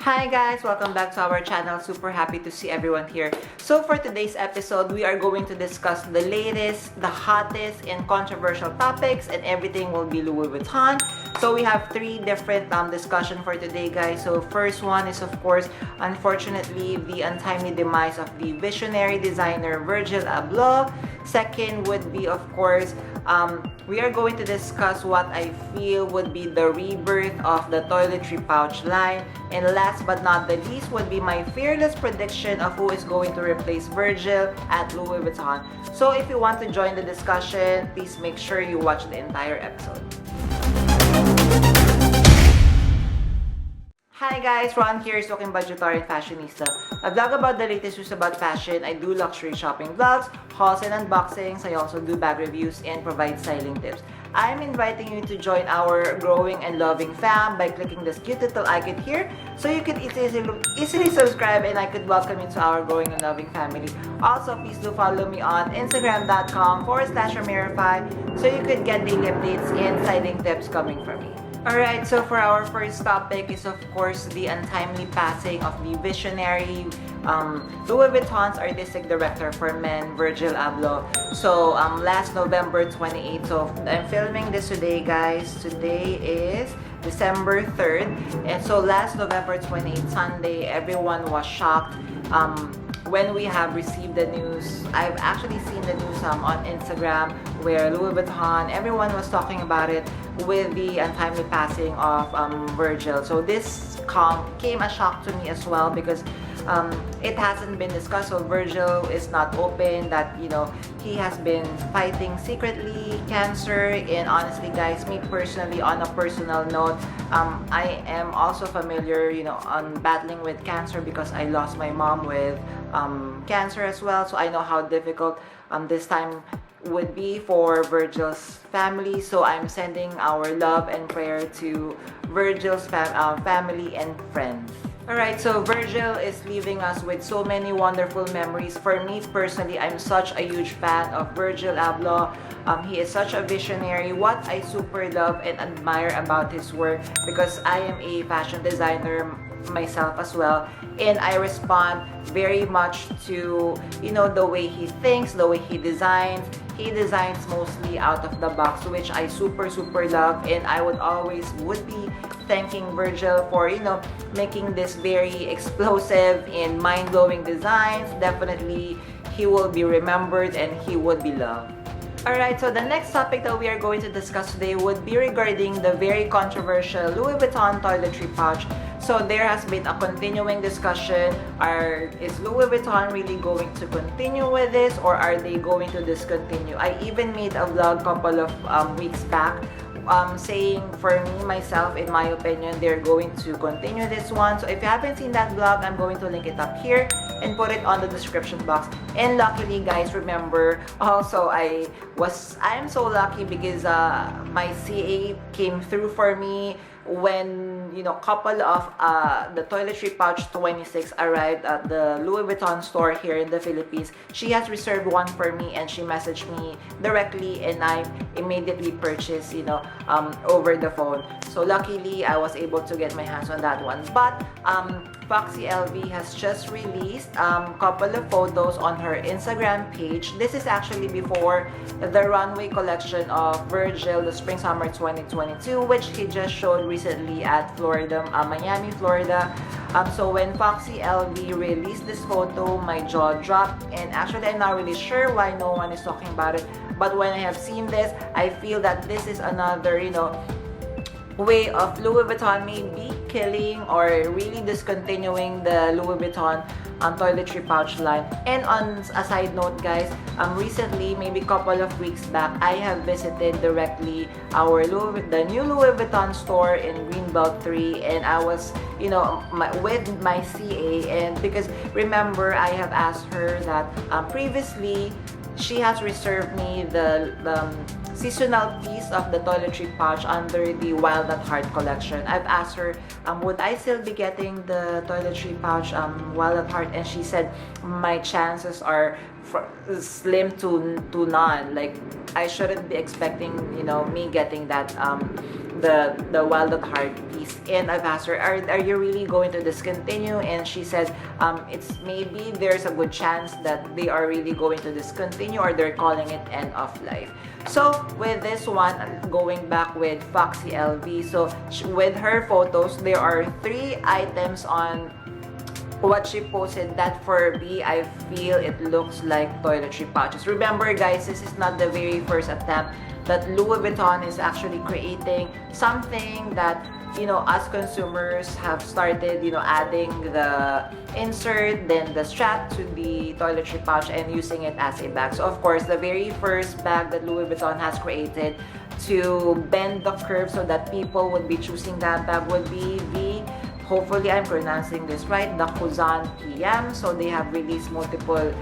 Hi guys! Welcome back to our channel. Super happy to see everyone here. So for today's episode, we are going to discuss the latest, the hottest, and controversial topics, and everything will be Louis Vuitton. So we have three different discussion for today, guys. So first one is, of course, unfortunately, the untimely demise of the visionary designer Virgil Abloh. Second would be, of course, we are going to discuss what I feel would be the rebirth of the toiletry pouch line. And last but not the least would be my fearless prediction of who is going to replace Virgil at Louis Vuitton. So if you want to join the discussion, please make sure you watch the entire episode. Hi guys, Ron here is talking budgetary and fashionista. I vlog about the latest news about fashion. I do luxury shopping vlogs, hauls and unboxings. I also do bag reviews and provide styling tips. I'm inviting you to join our growing and loving fam by clicking this cute little icon here so you can easily subscribe and I could welcome you to our growing and loving family. Also, please do follow me on Instagram.com/Ramirify so you could get daily updates and styling tips coming from me. Alright, so for our first topic is of course the untimely passing of the visionary Louis Vuitton's artistic director for men, Virgil Abloh. So last November 28th, so I'm filming this today guys. Today is December 3rd, and so last November 28th, Sunday, everyone was shocked when we have received the news. I've actually seen the news on Instagram where Louis Vuitton, everyone was talking about it with the untimely passing of Virgil. So this came a shock to me as well because it hasn't been discussed. So Virgil is not open that, you know, he has been fighting secretly cancer. And honestly guys, me personally, on a personal note, I am also familiar, you know, on battling with cancer because I lost my mom with cancer as well. So I know how difficult this time would be for Virgil's family. So I'm sending our love and prayer to Virgil's family and friends. Alright, so Virgil is leaving us with so many wonderful memories. For me personally, I'm such a huge fan of Virgil Abloh. He is such a visionary. What I super love and admire about his work, because I am a fashion designer myself as well, and I respond very much to, you know, the way he thinks, the way he designs. He designs mostly out of the box, which I super love, and I would be thanking Virgil for, you know, making this very explosive and mind-blowing designs. Definitely he will be remembered and he would be loved. Alright, so the next topic that we are going to discuss today would be regarding the very controversial Louis Vuitton Toiletry pouch. So there has been a continuing discussion. Is Louis Vuitton really going to continue with this, or are they going to discontinue? I even made a vlog couple of weeks back saying, for me, myself, in my opinion, they're going to continue this one. So if you haven't seen that vlog, I'm going to link it up here and put it on the description box. And luckily guys, remember also I am so lucky because my CA came through for me when, you know, couple of the toiletry pouch 26 arrived at the Louis Vuitton store here in the Philippines. She has reserved one for me and she messaged me directly, and I immediately purchased, you know, over the phone. So luckily I was able to get my hands on that one. But Foxy LV has just released couple of photos on her Instagram page. This is actually before the runway collection of Virgil, the Spring Summer 2022, which he just showed recently at Miami, Florida. So when Foxy LV released this photo, my jaw dropped, and actually I'm not really sure why no one is talking about it. But when I have seen this, I feel that this is another, you know, way of Louis Vuitton maybe killing or really discontinuing the Louis Vuitton toiletry pouch line. And on a side note guys, recently, maybe a couple of weeks back, I have visited directly the new Louis Vuitton store in Greenbelt 3, and I was, you know, with my CA, and because remember I have asked her that previously she has reserved me the seasonal piece of the toiletry pouch under the Wild at Heart collection. I've asked her, would I still be getting the toiletry pouch Wild at Heart, and she said my chances are slim to none. Like I shouldn't be expecting, you know, me getting that the Wild at Heart piece. And I've asked her, are you really going to discontinue? And she said, it's maybe there's a good chance that they are really going to discontinue, or they're calling it end of life. So with this one, going back with Foxy LV, so with her photos, there are 3 items on what she posted that for me, I feel it looks like toiletry pouches. Remember guys, this is not the very first attempt that Louis Vuitton is actually creating something that, you know, us consumers have started, you know, adding the insert, then the strap to the toiletry pouch and using it as a bag. So of course, the very first bag that Louis Vuitton has created to bend the curve so that people would be choosing that bag would be the, hopefully I'm pronouncing this right, the Kuzan PM. So they have released multiple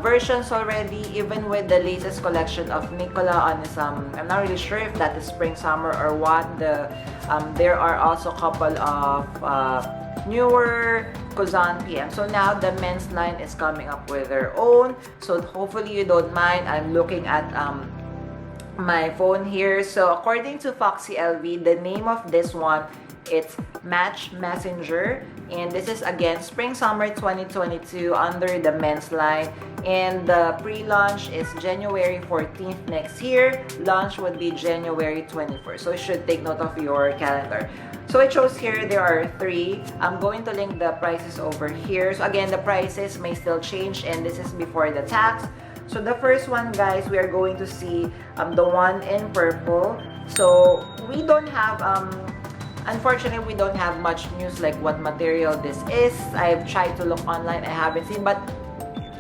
versions already, even with the latest collection of Nicola on his, I'm not really sure if that is spring summer or what. There are also a couple of newer Kuzan PM. So now the men's line is coming up with their own. So hopefully you don't mind, I'm looking at my phone here. So according to Foxy LV, the name of this one, it's Match Messenger, and this is again spring summer 2022 under the men's line, and the pre-launch is January 14th next year. Launch would be January 21st, so you should take note of your calendar. So it shows here there are 3. I'm going to link the prices over here. So again, the prices may still change, and this is before the tax. So the first one guys, we are going to see the one in purple. So we don't have unfortunately, we don't have much news like what material this is. I've tried to look online, I haven't seen, but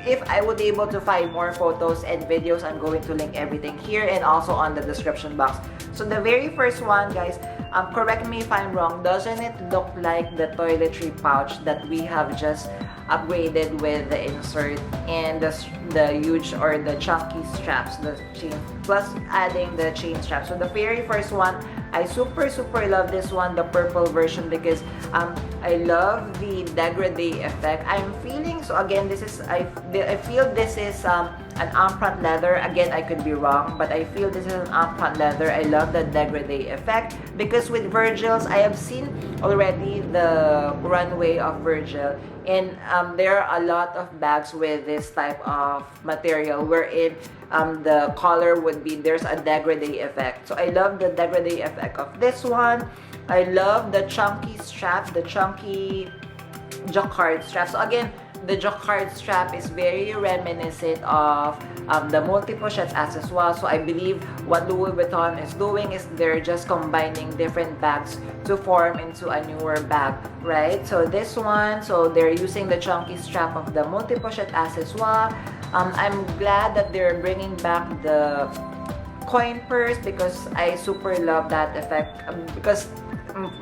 if I would be able to find more photos and videos, I'm going to link everything here and also on the description box. So the very first one, guys, correct me if I'm wrong, doesn't it look like the toiletry pouch that we have just upgraded with the insert and the huge or the chunky straps, the chain, plus adding the chain strap? So the very first one, I super love this one, the purple version, because I love the degradé effect. I'm feeling, so again, this is, I feel this is an empreinte leather. Again, I could be wrong, but I feel this is an empreinte leather. I love the degradé effect, because with Virgil's, I have seen already the runway of Virgil, and there are a lot of bags with this type of material wherein the color would be, there's a degradé effect. So I love the degradé effect of this one. I love the chunky strap, the chunky jacquard strap. So again, the jacquard strap is very reminiscent of the multi-pochette as well. So I believe what Louis Vuitton is doing is they're just combining different bags to form into a newer bag, right? So this one, so they're using the chunky strap of the multi-pochette as well. I'm glad that they're bringing back the coin purse, because I super love that effect, because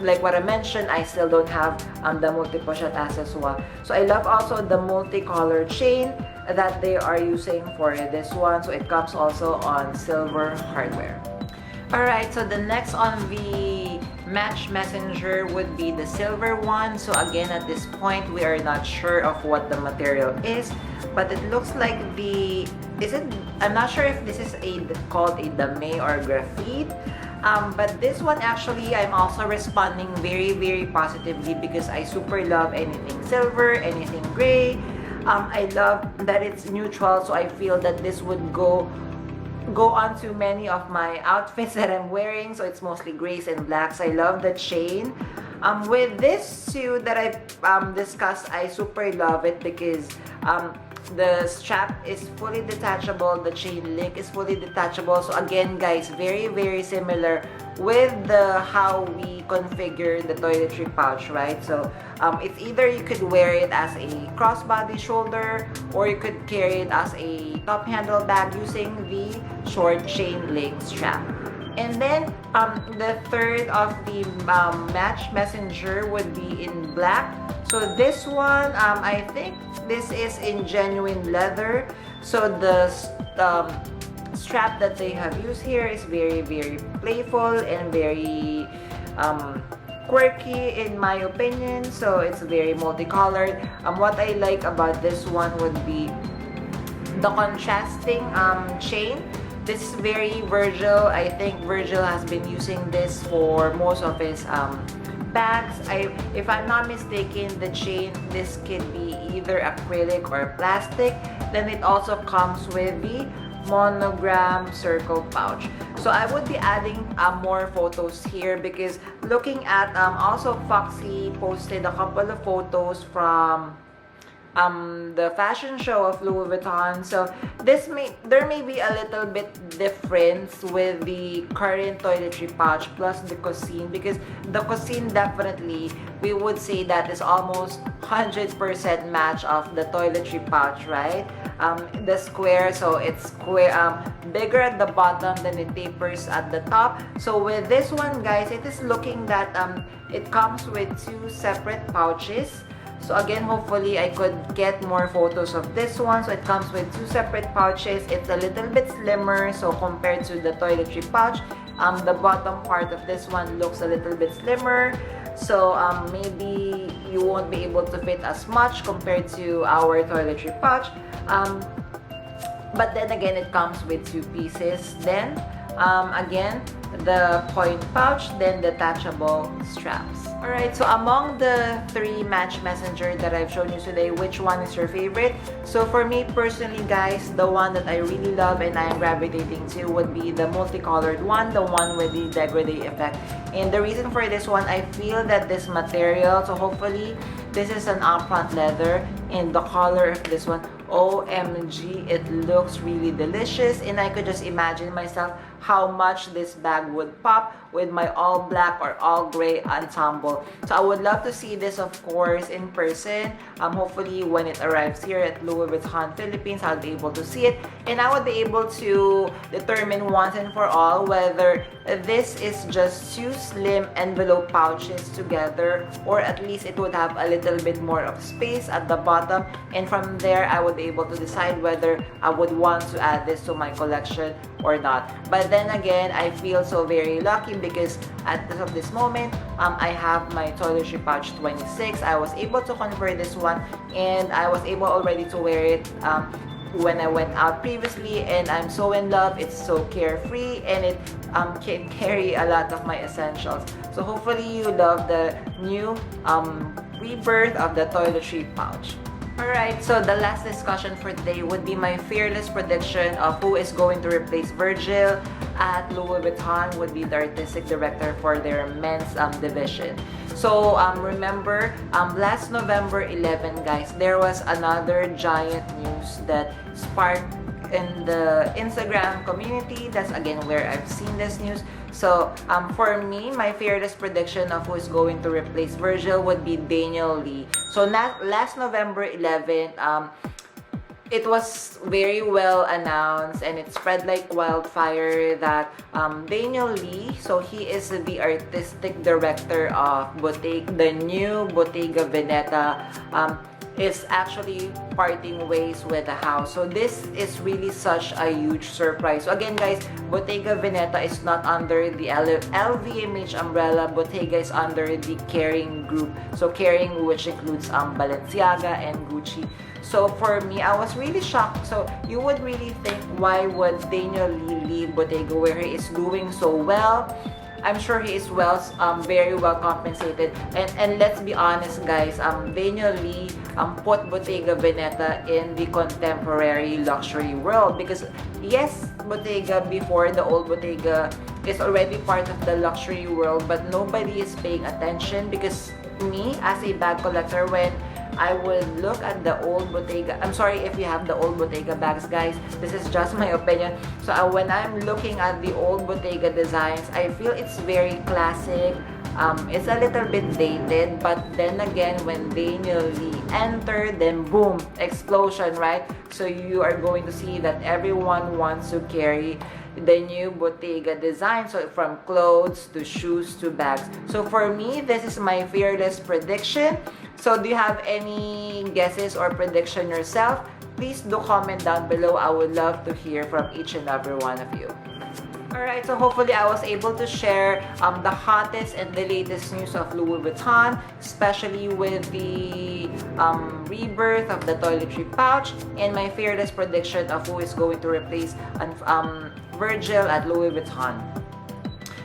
like what I mentioned, I still don't have the multi-pochette as well. So I love also the multicolor chain that they are using for this one. So it comes also on silver hardware. Alright, so the next on the Match Messenger would be the silver one. So again, at this point, we are not sure of what the material is, but it looks like the, is it, I'm not sure if this is called a dame or graphite. But this one actually, I'm also responding very positively, because I super love anything silver, anything gray. I love that it's neutral, so I feel that this would go on to many of my outfits that I'm wearing. So it's mostly grays and blacks. I love the chain. With this suit that I discussed, I super love it, because the strap is fully detachable, the chain link is fully detachable. So again guys, very similar with the how we configure the toiletry pouch, right? So it's either you could wear it as a crossbody shoulder, or you could carry it as a top handle bag using the short chain link strap. And then the third of the Match Messenger would be in black. So this one, I think this is in genuine leather. So the strap that they have used here is very playful and very quirky in my opinion. So it's very multicolored. What I like about this one would be the contrasting chain. This is very Virgil. I think Virgil has been using this for most of his bags. If I'm not mistaken, the chain, this could be either acrylic or plastic. Then it also comes with the monogram circle pouch. So I would be adding more photos here because looking at also Foxy posted a couple of photos from the fashion show of Louis Vuitton. So there may be a little bit difference with the current toiletry pouch plus the cuisine, because the cuisine definitely we would say that is almost 100% match of the toiletry pouch, right? The square, so it's square, bigger at the bottom than it tapers at the top. So with this one, guys, it is looking that it comes with 2 separate pouches. So again, hopefully I could get more photos of this one. So it comes with 2 separate pouches. It's a little bit slimmer, so compared to the toiletry pouch, the bottom part of this one looks a little bit slimmer. So maybe you won't be able to fit as much compared to our toiletry pouch. But then again, it comes with 2 pieces. Then again, the point pouch, then detachable straps. Alright, so among the 3 match messenger that I've shown you today, which one is your favorite? So for me personally, guys, the one that I really love and I am gravitating to would be the multicolored one, the one with the degradé effect. And the reason for this one, I feel that this material, so hopefully this is an upfront leather, and the color of this one, OMG, it looks really delicious, and I could just imagine myself how much this bag would pop with my all black or all gray ensemble. So I would love to see this, of course, in person. Hopefully when it arrives here at Louis Vuitton Philippines, I'll be able to see it, and I would be able to determine once and for all whether this is just 2 slim envelope pouches together, or at least it would have a little bit more of space at the bottom, and from there I would be able to decide whether I would want to add this to my collection or not. But then again, I feel so very lucky because at this moment, I have my toiletry pouch 26. I was able to convert this one, and I was able already to wear it when I went out previously, and I'm so in love. It's so carefree, and it can carry a lot of my essentials. So hopefully you love the new rebirth of the toiletry pouch. Alright, so the last discussion for today would be my fearless prediction of who is going to replace Virgil at Louis Vuitton, would be the artistic director for their men's division. So remember, last November 11, guys, there was another giant news that sparked in the Instagram community. That's again where I've seen this news. So for me, my fearless prediction of who is going to replace Virgil would be Daniel Lee. So last November 11, it was very well announced and it spread like wildfire that Daniel Lee, so he is the artistic director of the new Bottega Veneta, is actually parting ways with the house. So this is really such a huge surprise. So again, guys, Bottega Veneta is not under the LVMH umbrella. Bottega is under the Kering group. So Kering, which includes Balenciaga and Gucci. So for me, I was really shocked. So you would really think, why would Daniel Lee leave Bottega where he is doing so well? I'm sure he is very well compensated. And let's be honest, guys, Daniel Lee put Bottega Veneta in the contemporary luxury world, because yes, Bottega before, the old Bottega, is already part of the luxury world, but nobody is paying attention. Because me, as a bag collector, when I would look at the old Bottega, I'm sorry if you have the old Bottega bags, guys, this is just my opinion. So when I'm looking at the old Bottega designs, I feel it's very classic. It's a little bit dated, but then again, when Daniel Lee entered, then boom, explosion, right? So you are going to see that everyone wants to carry the new Bottega design, so from clothes to shoes to bags. So for me, this is my fearless prediction. So do you have any guesses or prediction yourself? Please do comment down below. I would love to hear from each and every one of you. Alright, so hopefully I was able to share the hottest and the latest news of Louis Vuitton, especially with the rebirth of the toiletry pouch and my fearless prediction of who is going to replace Virgil at Louis Vuitton.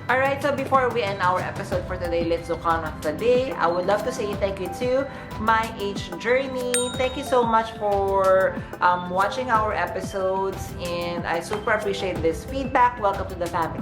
Alright, so before we end our episode for today, let's do count of the day. I would love to say thank you to my age journey. Thank you so much for watching our episodes, and I super appreciate this feedback. Welcome to the family.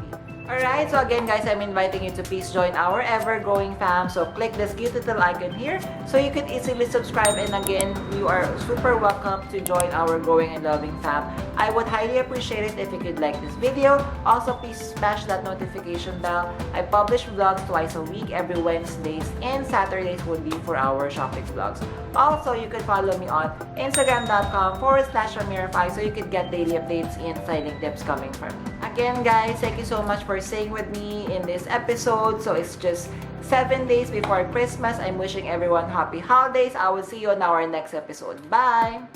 Alright, so again guys, I'm inviting you to please join our ever-growing fam. So click this cute little icon here so you can easily subscribe, and again, you are super welcome to join our growing and loving fam. I would highly appreciate it if you could like this video. Also, please smash that notification bell. I publish vlogs twice a week, every Wednesdays and Saturdays would be for our shopping vlogs. Also, you can follow me on Instagram.com/AmirFi so you can get daily updates and styling tips coming from me. Again guys, thank you so much for staying with me in this episode. So it's just 7 days before Christmas. I'm wishing everyone happy holidays. I will see you on our next episode. Bye!